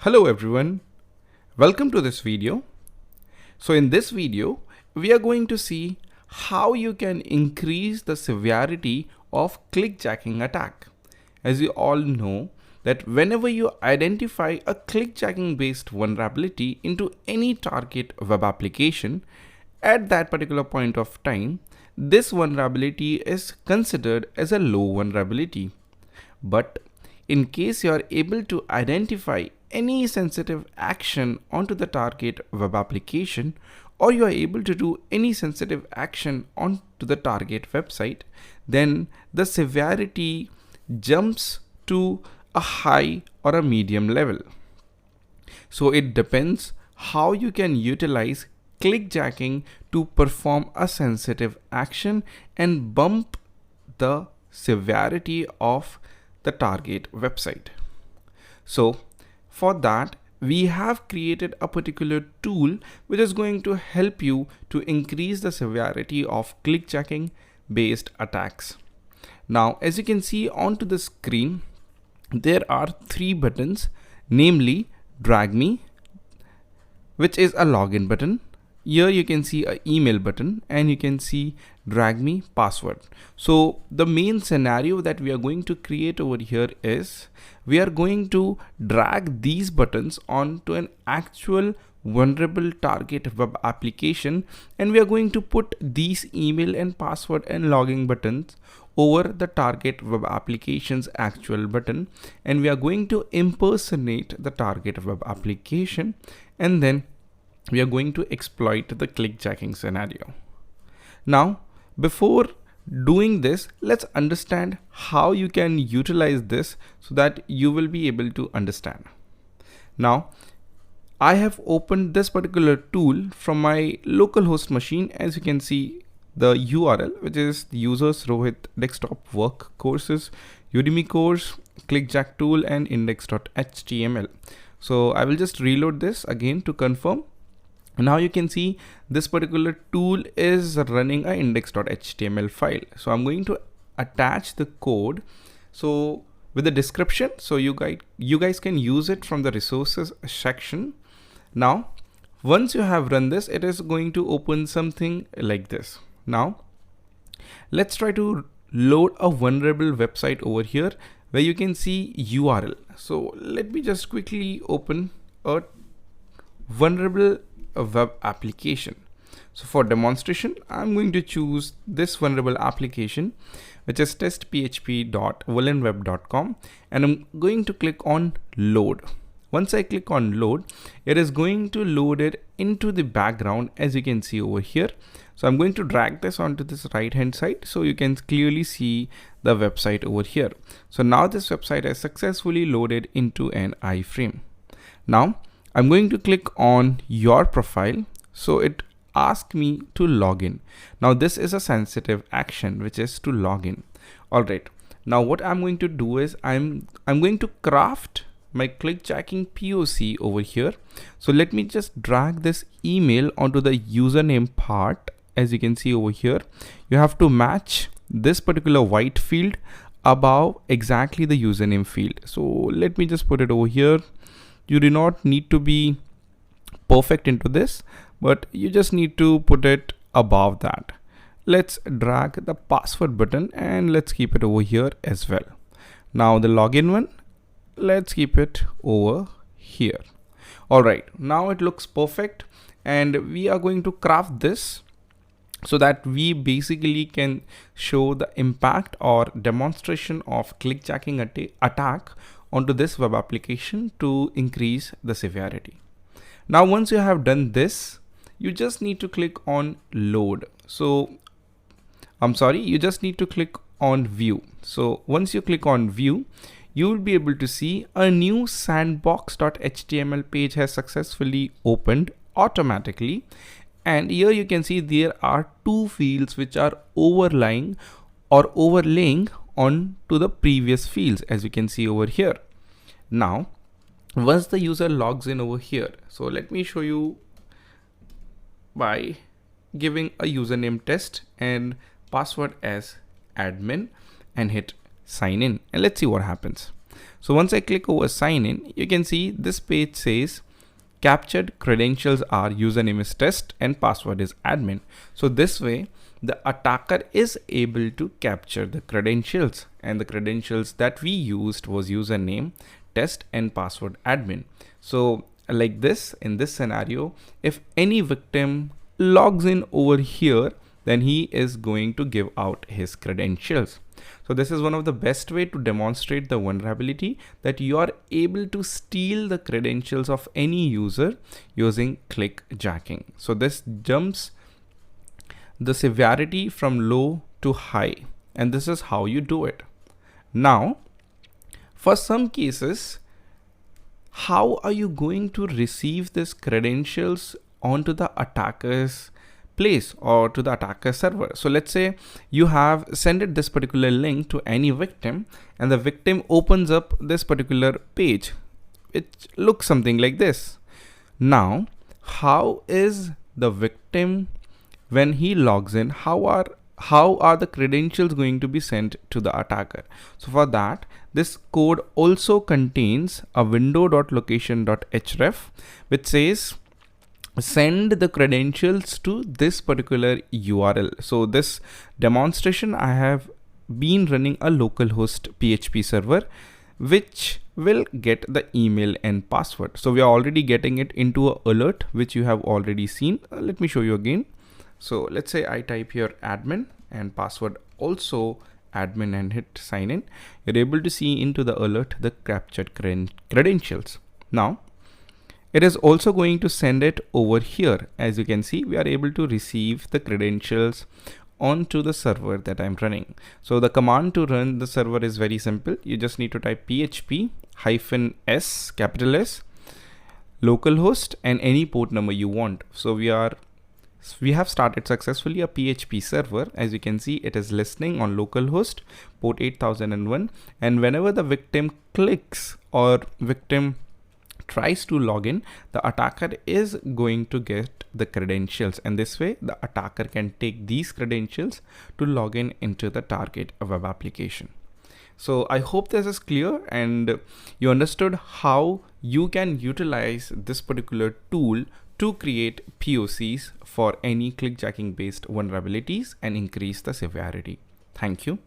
Hello everyone, welcome to this video. So in this video, we are going to see how you can increase the severity of clickjacking attack. As you all know that whenever you identify a clickjacking based vulnerability into any target web application, at that particular point of time, this vulnerability is considered as a low vulnerability. But in case you are able to identify any sensitive action onto the target web application, or you are able to do any sensitive action onto the target website, then the severity jumps to a high or a medium level. So it depends how you can utilize clickjacking to perform a sensitive action and bump the severity of the target website. So for that, we have created a particular tool which is going to help you to increase the severity of clickjacking based attacks. Now, as you can see onto the screen, there are three buttons, namely drag me, which is a login button. Here you can see an email button and you can see drag me password. So the main scenario that we are going to create over here is we are going to drag these buttons onto an actual vulnerable target web application, and we are going to put these email and password and login buttons over the target web application's actual button, and we are going to impersonate the target web application, and then we are going to exploit the clickjacking scenario. Now, before doing this, let's understand how you can utilize this so that you will be able to understand. Now, I have opened this particular tool from my localhost machine. As you can see, the URL, which is the users Rohit desktop work courses, Udemy course, clickjack tool, and index.html. So I will just reload this again to confirm. Now you can see this particular tool is running an index.html file. So I'm going to attach the code so with the description, so you guys can use it from the resources section. Now, once you have run this, it is going to open something like this. Now, let's try to load a vulnerable website over here where you can see URL. So let me just quickly open a vulnerable web application. So for demonstration, I'm going to choose this vulnerable application, which is testphp.vulnweb.com, and I'm going to click on load. Once I click on load, it is going to load it into the background, as you can see over here. So I'm going to drag this onto this right hand side so you can clearly see the website over here. So now this website has successfully loaded into an iframe. Now I'm going to click on your profile. So it asks me to log in. Now this is a sensitive action, which is to log in. All right. Now what I'm going to do is I'm going to craft my clickjacking POC over here. So let me just drag this email onto the username part. As you can see over here, you have to match this particular white field above exactly the username field. So let me just put it over here. You do not need to be perfect into this, but you just need to put it above that. Let's drag the password button and let's keep it over here as well. Now the login one, let's keep it over here. All right, now it looks perfect, and we are going to craft this so that we basically can show the impact or demonstration of clickjacking attack onto this web application to increase the severity. Now, once you have done this, you just need to click on load. So you just need to click on view. So once you click on view, you will be able to see a new sandbox.html page has successfully opened automatically. And here you can see there are two fields which are overlaying onto the previous fields, as you can see over here. Now, once the user logs in over here, so let me show you by giving a username test and password as admin and hit sign in, and let's see what happens. So once I click over sign in, you can see this page says captured credentials are username is test and password is admin. So this way the attacker is able to capture the credentials, and the credentials that we used was username, test and password admin. So like this, in this scenario, if any victim logs in over here, then he is going to give out his credentials. So this is one of the best way to demonstrate the vulnerability, that you are able to steal the credentials of any user using clickjacking. So this jumps the severity from low to high, and this is how you do it. Now, for some cases, how are you going to receive these credentials onto the attacker's place or to the attacker server? So let's say you have sent this particular link to any victim, and the victim opens up this particular page. It looks something like this. Now, how is the victim, when he logs in, how are the credentials going to be sent to the attacker? So for that, this code also contains a window.location.href, which says send the credentials to this particular URL. So this demonstration, I have been running a localhost PHP server, which will get the email and password. So we are already getting it into an alert, which you have already seen. Let me show you again. So let's say I type here admin and password also admin and hit sign in. You're able to see into the alert the captured credentials. Now it is also going to send it over here. As you can see, we are able to receive the credentials onto the server that I'm running. So the command to run the server is very simple. You just need to type php-s, capital S, localhost, and any port number you want. So we have started successfully a PHP server. As you can see, it is listening on localhost port 8001, and whenever the victim clicks or victim tries to log in, the attacker is going to get the credentials, and this way the attacker can take these credentials to log in into the target web application. So I hope this is clear and you understood how you can utilize this particular tool to create POCs for any clickjacking based vulnerabilities and increase the severity. Thank you.